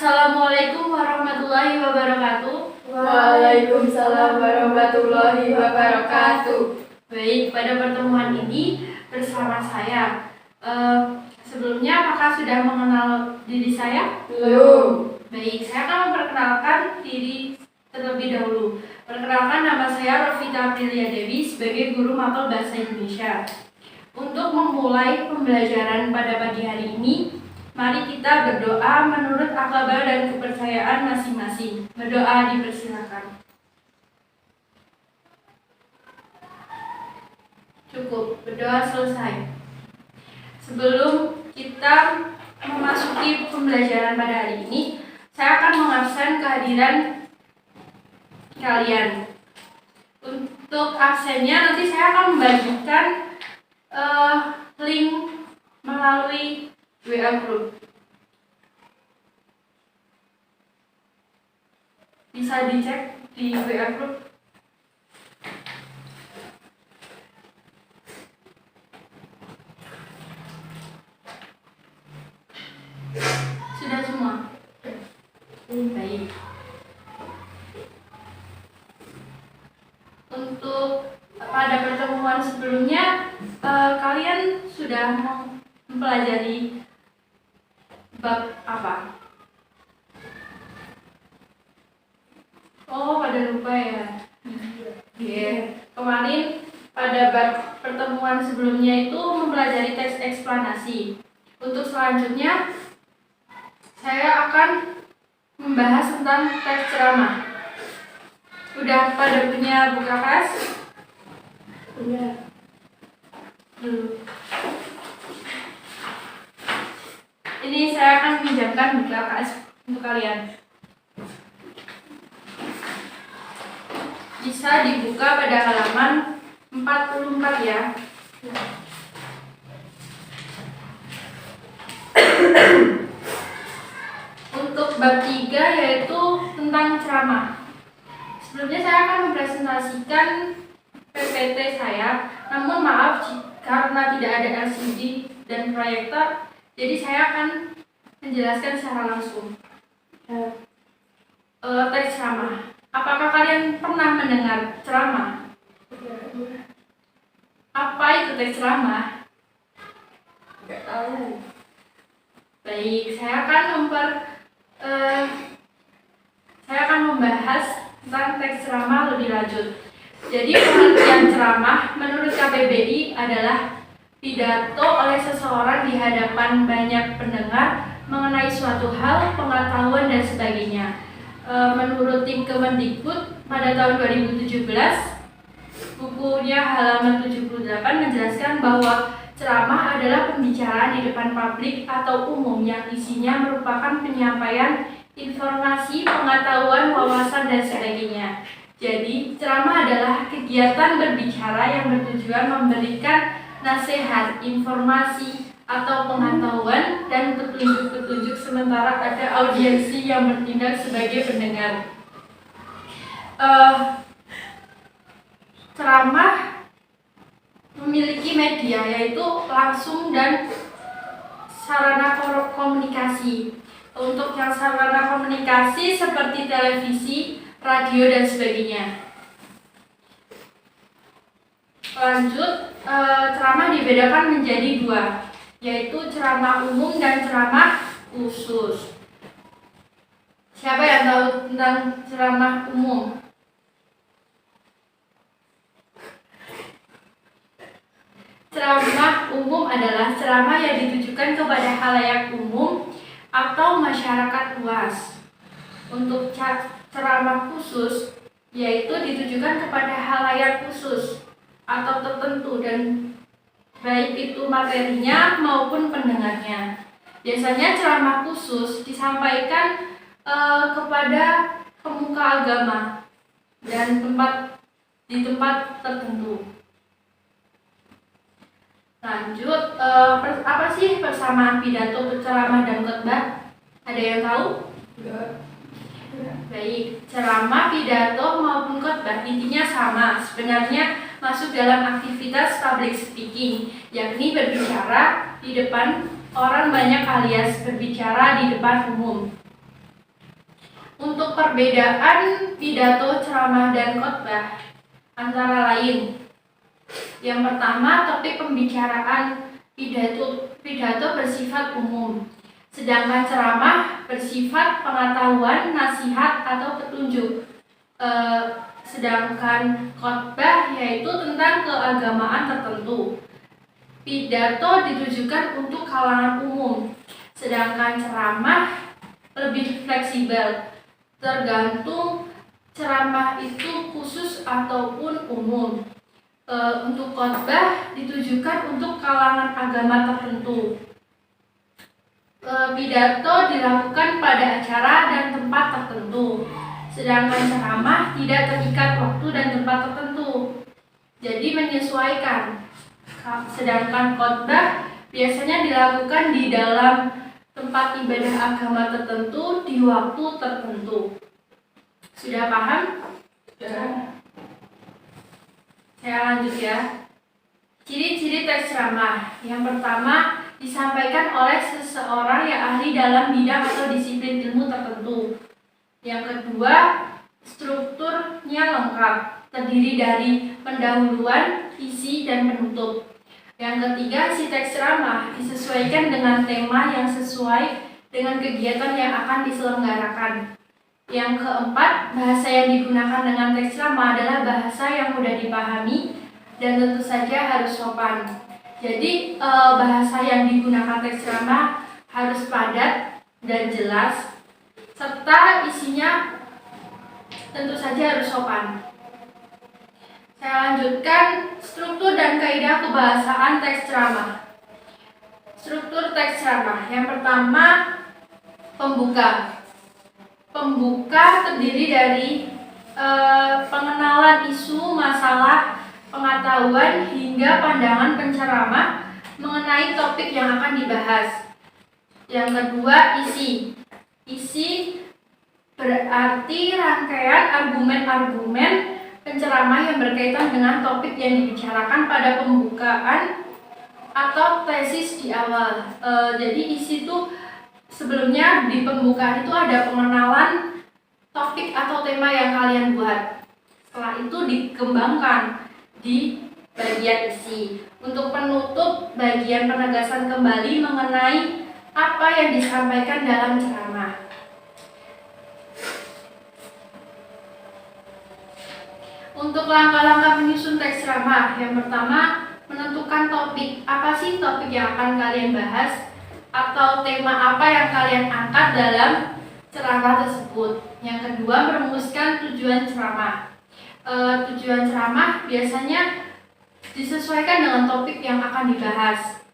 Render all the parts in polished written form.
Assalamualaikum warahmatullahi wabarakatuh. Waalaikumsalam warahmatullahi wabarakatuh. Baik, pada pertemuan ini bersama saya. Sebelumnya apakah sudah mengenal diri saya? Belum. Baik, saya akan memperkenalkan diri terlebih dahulu. Perkenalkan, nama saya Rofita Aprilia Dewi sebagai guru mapel bahasa Indonesia. Untuk memulai pembelajaran pada pagi hari ini, mari kita berdoa menurut agama dan kepercayaan masing-masing. Berdoa dipersilakan. Cukup, berdoa selesai. Sebelum kita memasuki pembelajaran pada hari ini, saya akan mengabsen kehadiran kalian. Untuk absennya nanti saya akan membagikan link melalui WA group. Bisa dicek di WA group. Sudah semua? Baik. Untuk pada pertemuan sebelumnya, kalian sudah mempelajari bab apa? Oh, pada lupa ya. Kemarin pada bab pertemuan sebelumnya itu mempelajari teks eksplanasi. Untuk selanjutnya, saya akan membahas tentang teks ceramah. Udah pada punya buka kas? Punya. Belum. Ini saya akan pinjamkan buka kas untuk kalian. Bisa dibuka pada halaman 44 ya. Untuk bab 3 yaitu tentang ceramah. Sebelumnya saya akan mempresentasikan PPT saya, namun maaf karena tidak ada LCD dan proyektor, jadi saya akan menjelaskan secara langsung. Teks ceramah. Apakah kalian pernah mendengar ceramah? Apa itu teks ceramah? Enggak tahu. Baik, saya akan membahas tentang teks ceramah lebih lanjut. Jadi pengertian ceramah menurut KBBI adalah pidato oleh seseorang di hadapan banyak pendengar mengenai suatu hal, pengetahuan dan sebagainya. Menurut tim Kemendikbud pada tahun 2017, bukunya halaman 78 menjelaskan bahwa ceramah adalah pembicaraan di depan publik atau umum yang isinya merupakan penyampaian informasi, pengetahuan, wawasan, dan sebagainya. Jadi, ceramah adalah kegiatan berbicara yang bertujuan memberikan nasihat, informasi, atau pengetahuan dan petunjuk-petunjuk sementara ada audiensi yang bertindak sebagai pendengar. Ceramah memiliki media yaitu langsung dan sarana komunikasi. Untuk yang sarana komunikasi seperti televisi, radio dan sebagainya. Lanjut, ceramah dibedakan menjadi dua, yaitu ceramah umum dan ceramah khusus. Siapa yang tahu tentang ceramah umum? Ceramah umum adalah ceramah yang ditujukan kepada khalayak umum atau masyarakat luas. Untuk ceramah khusus, yaitu ditujukan kepada khalayak khusus atau tertentu dan baik itu materinya maupun pendengarnya. Biasanya ceramah khusus disampaikan kepada pemuka agama dan di tempat tertentu. Lanjut, apa sih persamaan pidato, ceramah, dan khotbah? Ada yang tahu? Enggak. Baik, ceramah, pidato maupun khotbah intinya sama. Sebenarnya masuk dalam aktivitas public speaking, yakni berbicara di depan orang banyak alias berbicara di depan umum. Untuk perbedaan pidato, ceramah, dan khotbah antara lain. Yang pertama, topik pembicaraan pidato bersifat umum, sedangkan ceramah bersifat pengetahuan, nasihat, atau petunjuk. Sedangkan khotbah yaitu tentang keagamaan tertentu. Pidato ditujukan untuk kalangan umum, sedangkan ceramah lebih fleksibel, tergantung ceramah itu khusus ataupun umum. Untuk khotbah ditujukan untuk kalangan agama tertentu. Pidato dilakukan pada acara dan tempat tertentu, sedangkan ceramah tidak terikat waktu dan tempat tertentu, jadi menyesuaikan. Sedangkan khotbah biasanya dilakukan di dalam tempat ibadah agama tertentu di waktu tertentu. Sudah paham? Ya. Saya lanjut ya. Ciri-ciri teks ceramah. Yang pertama, disampaikan oleh seseorang yang ahli dalam bidang atau disiplin ilmu tertentu. Yang kedua, strukturnya lengkap, terdiri dari pendahuluan, isi, dan penutup. Yang ketiga, isi teks ceramah disesuaikan dengan tema yang sesuai dengan kegiatan yang akan diselenggarakan. Yang keempat, bahasa yang digunakan dengan teks ceramah adalah bahasa yang mudah dipahami dan tentu saja harus sopan. Jadi bahasa yang digunakan teks ceramah harus padat dan jelas, serta isinya tentu saja harus sopan. Saya lanjutkan struktur dan kaidah kebahasaan teks ceramah. Struktur teks ceramah. Yang pertama, pembuka. Pembuka terdiri dari pengenalan isu, masalah, pengetahuan, hingga pandangan penceramah mengenai topik yang akan dibahas. Yang kedua, isi. Isi berarti rangkaian argumen-argumen penceramah yang berkaitan dengan topik yang dibicarakan pada pembukaan atau tesis di awal. Jadi isi itu sebelumnya di pembukaan itu ada pengenalan topik atau tema yang kalian buat. Setelah itu dikembangkan di bagian isi. Untuk penutup, bagian penegasan kembali mengenai apa yang disampaikan dalam ceramah. Untuk langkah-langkah menyusun teks ceramah, yang pertama, menentukan topik. Apa sih topik yang akan kalian bahas? Atau tema apa yang kalian angkat dalam ceramah tersebut? Yang kedua, merumuskan tujuan ceramah. Tujuan ceramah biasanya disesuaikan dengan topik yang akan dibahas.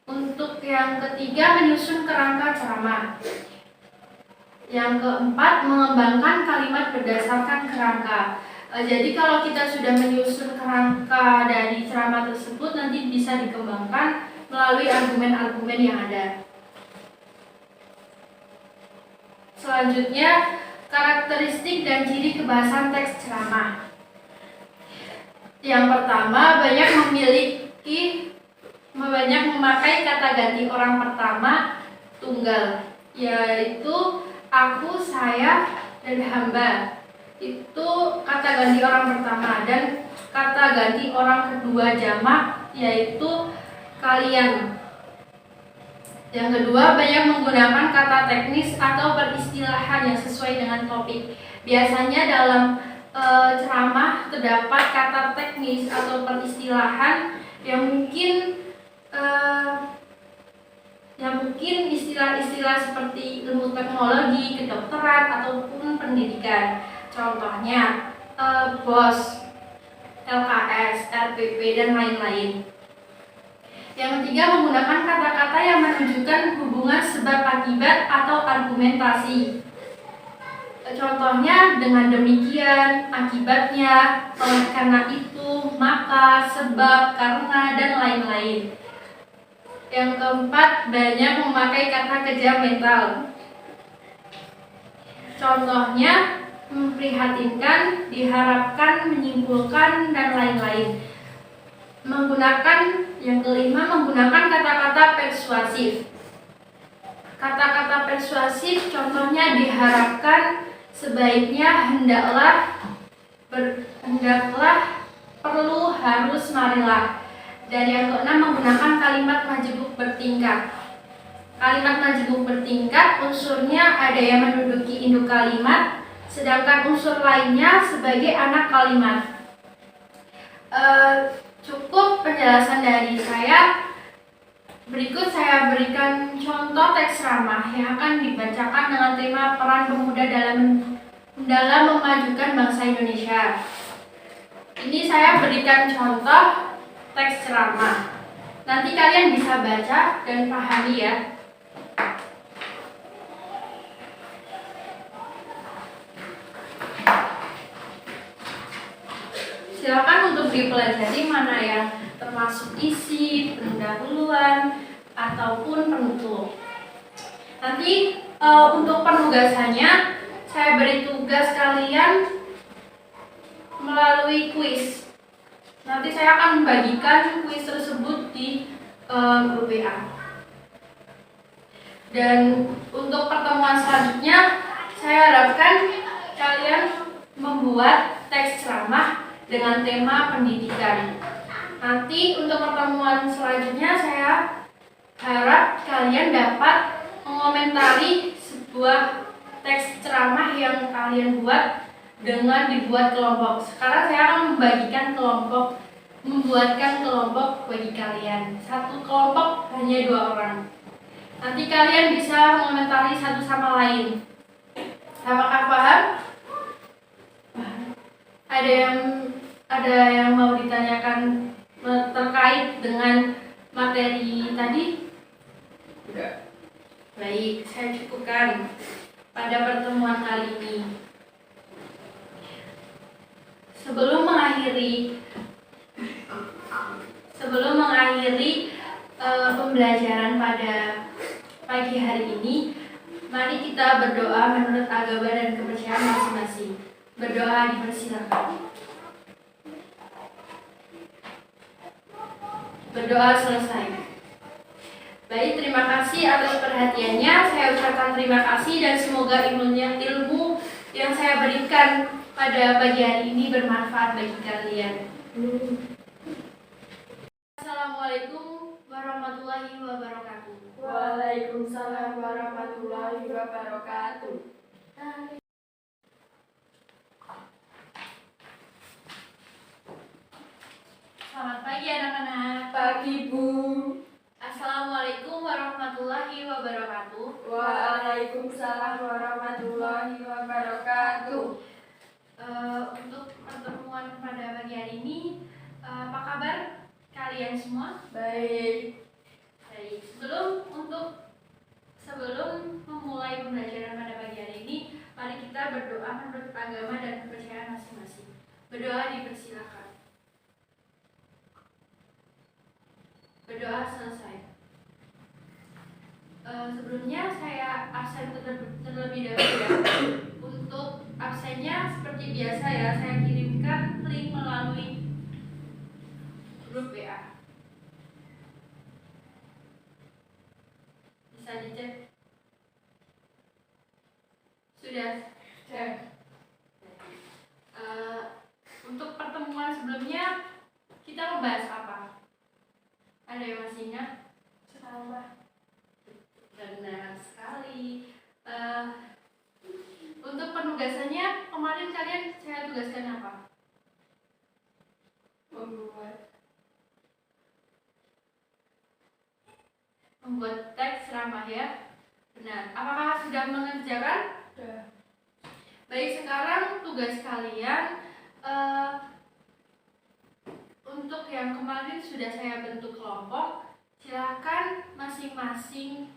Untuk yang ketiga, menyusun kerangka ceramah. Yang keempat, mengembangkan kalimat berdasarkan kerangka. Jadi kalau kita sudah menyusun kerangka dari ceramah tersebut, nanti bisa dikembangkan melalui argumen-argumen yang ada. Selanjutnya, karakteristik dan ciri kebahasan teks ceramah. Yang pertama, banyak memakai kata ganti orang pertama tunggal, yaitu aku, saya, dan hamba. Itu kata ganti orang pertama. Dan kata ganti orang kedua jamak, yaitu kalian. Yang kedua, banyak menggunakan kata teknis atau peristilahan yang sesuai dengan topik. Biasanya dalam ceramah terdapat kata teknis atau peristilahan yang mungkin istilah-istilah seperti ilmu teknologi, kedokteran, ataupun pendidikan. Contohnya BOS, LKS, RPP, dan lain-lain. Yang ketiga, menggunakan kata-kata yang menunjukkan hubungan sebab akibat atau argumentasi. Contohnya dengan demikian, akibatnya, oleh karena itu, maka, sebab, karena, dan lain-lain. Yang keempat, banyak memakai kata kejam mental. Contohnya, memprihatinkan, diharapkan, menyimpulkan, dan lain-lain. Yang kelima, menggunakan kata-kata persuasif. Kata-kata persuasif contohnya diharapkan, sebaiknya, hendaklah, perlu, harus, marilah. Dan yang keenam, menggunakan kalimat majemuk bertingkat. Kalimat majemuk bertingkat unsurnya ada yang menduduki induk kalimat, sedangkan unsur lainnya sebagai anak kalimat. Cukup penjelasan dari saya. Berikut saya berikan contoh teks ramah yang akan dibacakan dengan tema peran pemuda dalam memajukan bangsa Indonesia. Ini saya berikan contoh teks ceramah. Nanti kalian bisa baca dan pahami ya. Silakan untuk dipelajari mana yang termasuk isi, pendahuluan, ataupun penutup. Nanti untuk penugasannya, saya beri tugas kalian melalui kuis. Nanti saya akan membagikan kuis tersebut di grup WA. Dan untuk pertemuan selanjutnya, saya harapkan kalian membuat teks ceramah dengan tema pendidikan. Nanti untuk pertemuan selanjutnya saya harap kalian dapat mengomentari sebuah teks ceramah yang kalian buat dengan dibuat kelompok. Sekarang saya akan membuatkan kelompok bagi kalian. Satu kelompok hanya 2 orang. Nanti kalian bisa mengomentari satu sama lain. Apakah paham? Ada yang mau ditanyakan terkait dengan materi tadi? Enggak. Baik, saya cukupkan pada pertemuan kali ini. Sebelum mengakhiri pembelajaran pada pagi hari ini, mari kita berdoa menurut agama dan kepercayaan masing-masing. Berdoa dipersilakan. Berdoa selesai. Baik, terima kasih atas perhatiannya. Saya ucapkan terima kasih dan semoga ilmu yang saya berikan pada pagi hari ini bermanfaat bagi kalian. Assalamualaikum warahmatullahi wabarakatuh. Waalaikumsalam warahmatullahi wabarakatuh. Selamat pagi anak-anak. Pagi, Bu. Assalamualaikum warahmatullahi wabarakatuh. Waalaikumsalam warahmatullahi wabarakatuh. Untuk pertemuan pada pagi hari ini, apa kabar kalian semua? Baik. Baik. Sebelum memulai pembelajaran pada pagi hari ini, mari kita berdoa menurut agama dan kepercayaan masing-masing. Berdoa dipersilakan. Berdoa selesai. Sebelumnya saya absen terlebih dahulu ya. Untuk absennya seperti biasa ya, saya kirimkan link melalui grup WA. Bisa dicek. Sudah. Untuk pertemuan sebelumnya kita membahas apa? Ada yang masih ingat? Salah. Benar sekali. Untuk penugasannya kemarin kalian saya tugaskan apa? Membuat teks ceramah ya. Benar. Apakah sudah mengerjakan? Sudah. Baik, sekarang tugas kalian untuk yang kemarin sudah saya bentuk kelompok. Silakan masing-masing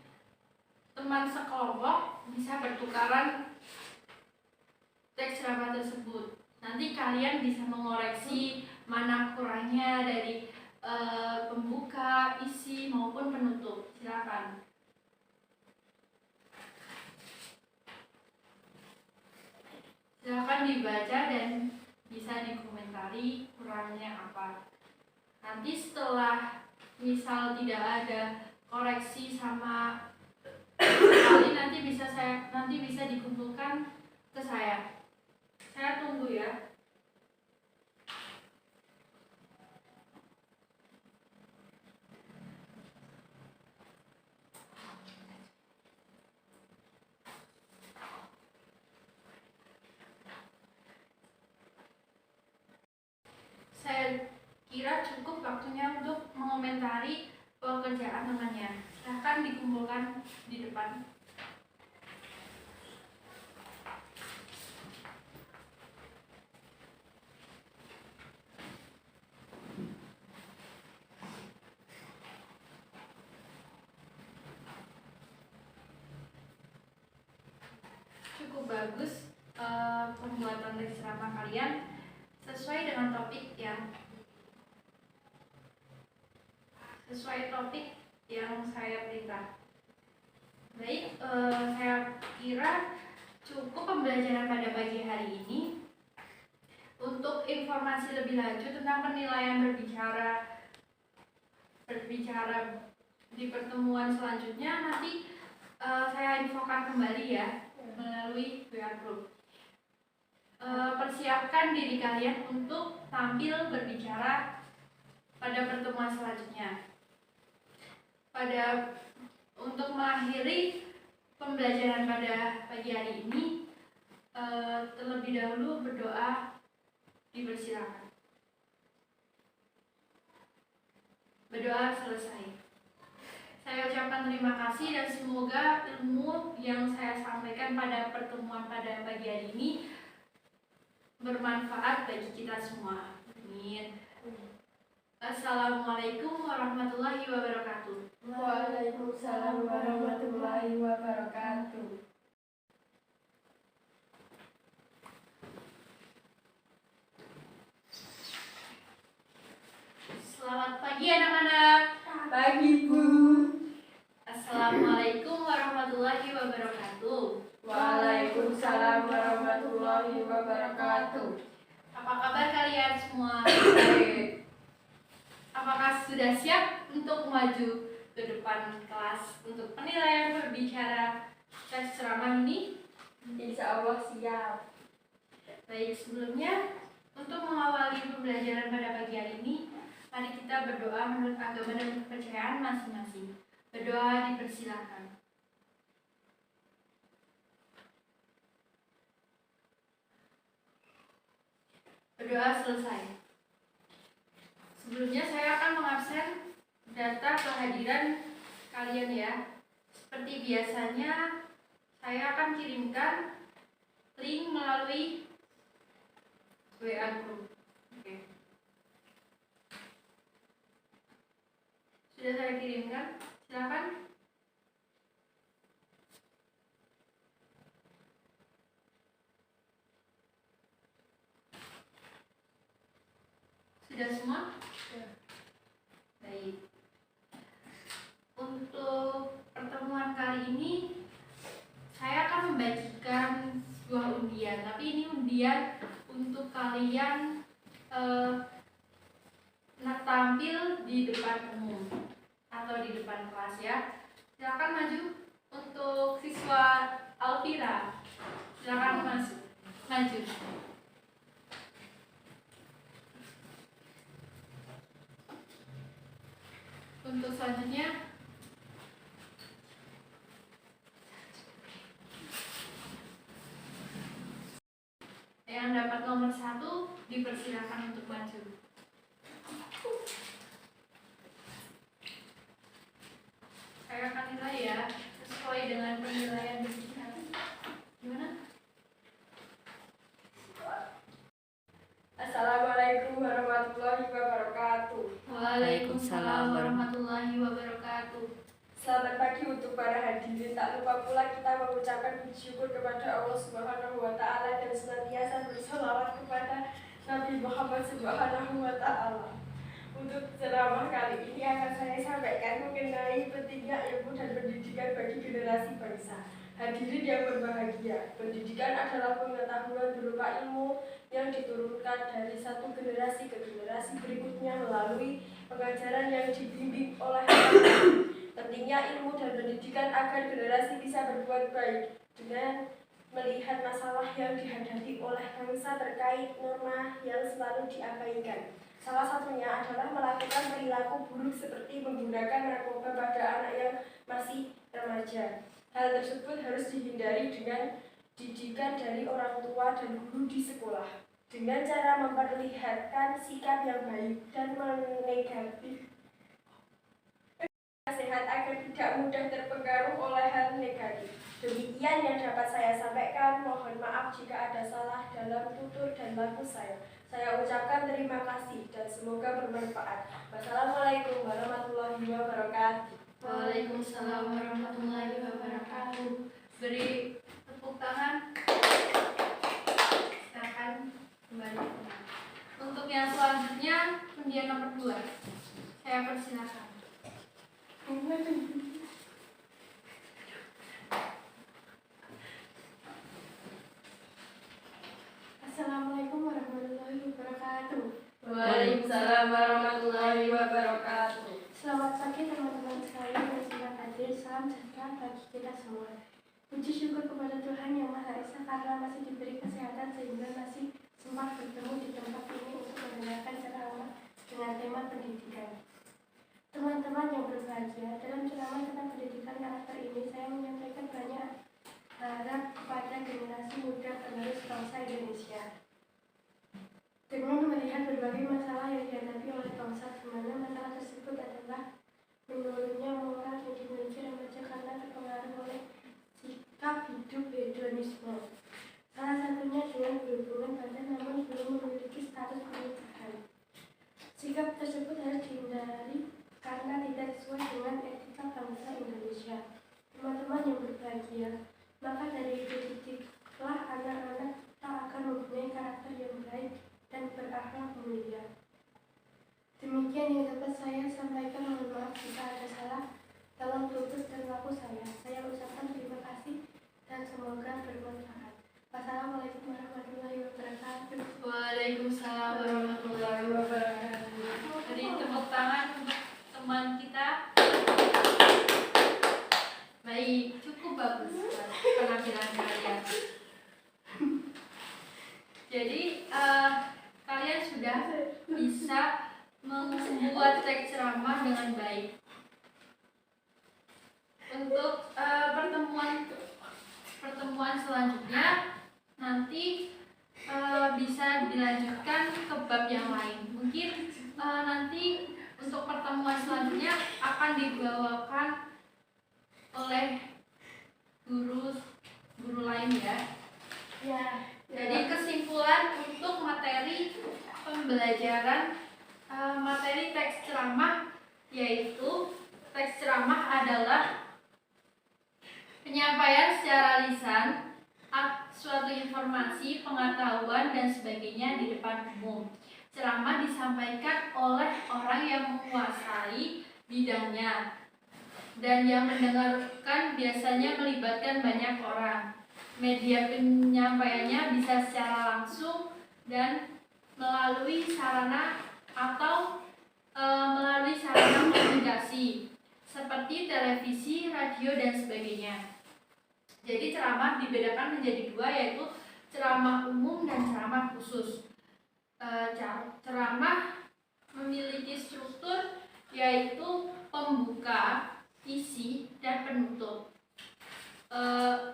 teman sekelompok bisa bertukaran teks ceramah tersebut. Nanti kalian bisa mengoreksi mana kurangnya dari pembuka, isi maupun penutup. Silakan. Silakan dibaca dan bisa dikomentari kurangnya apa. Nanti setelah misal tidak ada koreksi sama sekali, nanti bisa dikumpulkan ke saya. Saya tunggu ya. Saya kira cukup waktunya untuk mengomentari pekerjaan temannya. Silahkan dikumpulkan di depan. Cukup bagus pembuatan teks ceramah kalian sesuai dengan topik yang saya perintah. Baik, saya kira cukup pembelajaran pada pagi hari ini. Untuk informasi lebih lanjut tentang penilaian berbicara di pertemuan selanjutnya nanti saya infokan kembali ya melalui WA Group. Persiapkan diri kalian untuk tampil berbicara pada pertemuan selanjutnya. Untuk mengakhiri pembelajaran pada pagi hari ini, terlebih dahulu berdoa dipersilakan. Berdoa selesai. Saya ucapkan terima kasih dan semoga ilmu yang saya sampaikan pada pertemuan pada pagi hari ini bermanfaat bagi kita semua. Amin. Assalamualaikum warahmatullahi wabarakatuh. Waalaikumsalam warahmatullahi wabarakatuh. Selamat pagi anak-anak. Pagi, Bu. Assalamualaikum warahmatullahi wabarakatuh. Waalaikumsalam warahmatullahi wabarakatuh. Apa kabar kalian semua? Baik. Apakah sudah siap untuk maju ke depan kelas untuk penilaian berbicara tes ceramah ini? Insya Allah siap. Baik, sebelumnya untuk mengawali pembelajaran pada pagi hari ini, mari kita berdoa menurut agama dan kepercayaan masing-masing. Berdoa dipersilakan. Berdoa selesai. Sebelumnya saya akan mengabsen data kehadiran kalian ya. Seperti biasanya saya akan kirimkan link melalui WA Group. Oke. Sudah saya kirimkan, silakan. Sudah semua? Baik. Untuk pertemuan kali ini saya akan membagikan sebuah undian, tapi ini undian untuk kalian tampil di depan umum atau di depan kelas ya. Silakan maju untuk siswa Alvira. Silakan maju. Untuk selanjutnya yang dapat nomor 1 dipersilakan untuk maju. Saya akan nilai ya sesuai dengan penilaian berbicara. Gimana? Assalamualaikum warahmatullahi wabarakatuh. Waalaikumsalam warahmatullahi wabarakatuh. Selamat pagi untuk para hadirin. Tak lupa pula kita mengucapkan puji syukur kepada Allah Subhanahu wa taala dan senantiasa berselawat kepada Nabi Muhammad Subhanahu wa taala. Untuk ceramah kali ini akan saya sampaikan mengenai pentingnya ilmu dan pendidikan bagi generasi bangsa. Hadirin yang berbahagia, pendidikan adalah pengetahuan berupa ilmu yang diturunkan dari satu generasi ke generasi berikutnya melalui pengajaran yang dibimbing oleh Allah. Pentingnya ilmu dan pendidikan agar generasi bisa berbuat baik dengan melihat masalah yang dihadapi oleh bangsa terkait norma yang selalu diabaikan. Salah satunya adalah melakukan perilaku buruk seperti menggunakan narkoba pada anak yang masih remaja. Hal tersebut harus dihindari dengan didikan dari orang tua dan guru di sekolah, dengan cara memperlihatkan sikap yang baik dan menegatif nasihat agar tidak mudah terpengaruh oleh hal negatif. Demikian yang dapat saya sampaikan. Mohon maaf jika ada salah dalam tutur dan laku saya. Saya ucapkan terima kasih dan semoga bermanfaat. Wassalamualaikum warahmatullahi wabarakatuh. Waalaikumsalam warahmatullahi wabarakatuh. Beri tepuk tangan. Silakan kembali. Untuk yang selanjutnya undian nomor 2. Saya persilakan. Assalamualaikum warahmatullahi wabarakatuh. Waalaikumsalam warahmatullahi wabarakatuh. Selamat pagi teman-teman sekalian yang sedang hadir. Salam sejahtera bagi kita semua. Puji syukur kepada Tuhan Yang Maha Esa karena masih diberi kesehatan sehingga masih sempat bertemu di tempat ini untuk mendengarkan ceramah dengan tema pendidikan. Teman-teman yang berbahagia, dalam ceramah tentang pendidikan karakter ini saya menyampaikan banyak harap kepada generasi muda penerus bangsa Indonesia. Dengan melihat berbagai masalah yang dihadapi oleh bangsa, di mana masalah tersebut adalah menurunnya moral yang dimiliki remaja karena terpengaruh oleh sikap hidup hedonisme. Salah satunya dengan berhubungan badan namun belum memiliki status pernikahan. Sikap tersebut harus dihindari karena tidak sesuai dengan etika bangsa Indonesia. Teman-teman yang berbahagia, maka dari itu didiklah anak-anak kita akan mempunyai karakter yang baik dan berakhlak mulia. Demikian yang dapat saya sampaikan. Mohon maaf jika ada salah dalam tutur dan laku saya. Saya ucapkan terima kasih dan semoga bermanfaat. Wassalamualaikum warahmatullahi wabarakatuh. Waalaikumsalam warahmatullahi wabarakatuh. Beri tepuk tangan untuk teman kita. Baik, cukup bagus penampilan kalian. Jadi kalian sudah bisa membuat teks ceramah dengan baik. Untuk pertemuan selanjutnya nanti bisa dilanjutkan ke bab yang lain. Mungkin nanti untuk pertemuan selanjutnya akan dibawakan oleh guru lain ya. Jadi kesimpulan untuk materi pembelajaran materi teks ceramah, yaitu teks ceramah adalah penyampaian secara lisan suatu informasi, pengetahuan dan sebagainya di depan umum. Ceramah disampaikan oleh orang yang menguasai bidangnya dan yang mendengarkan biasanya melibatkan banyak orang. Media penyampaiannya bisa secara langsung dan melalui sarana atau melalui sarana komunikasi seperti televisi, radio dan sebagainya. Jadi ceramah dibedakan menjadi 2, yaitu ceramah umum dan ceramah khusus. Ceramah memiliki struktur yaitu pembuka, isi, dan penutup.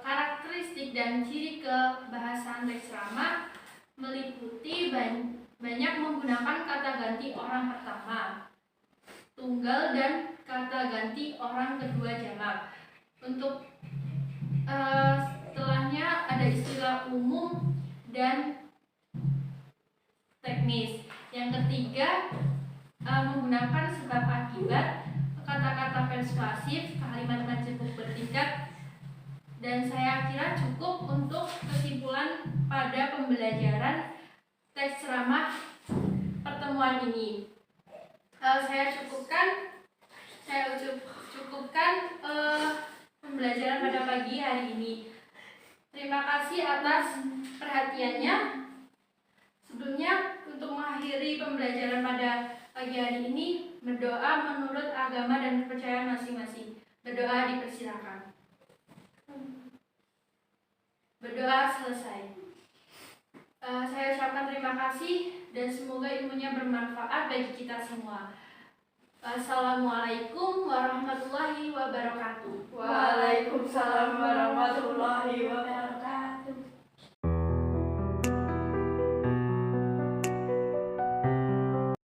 Karakteristik dan ciri kebahasan teks ceramah meliputi banyak menggunakan kata ganti orang pertama, tunggal, dan kata ganti orang kedua jamak. Untuk setelahnya ada istilah umum dan teknis. Yang ketiga menggunakan sebab akibat, kata-kata persuasif, kalimat majemuk bertingkat. Dan saya kira cukup untuk kesimpulan pada pembelajaran teks ceramah pertemuan ini. Saya cukupkan pembelajaran pada pagi hari ini. Terima kasih atas perhatiannya. Sebelumnya, untuk mengakhiri pembelajaran pada pagi hari ini, berdoa menurut agama dan kepercayaan masing-masing. Berdoa dipersilakan. Berdoa berdoa selesai. Saya ucapkan terima kasih dan semoga ilmunya bermanfaat bagi kita semua. Assalamualaikum warahmatullahi wabarakatuh. Waalaikumsalam warahmatullahi wabarakatuh.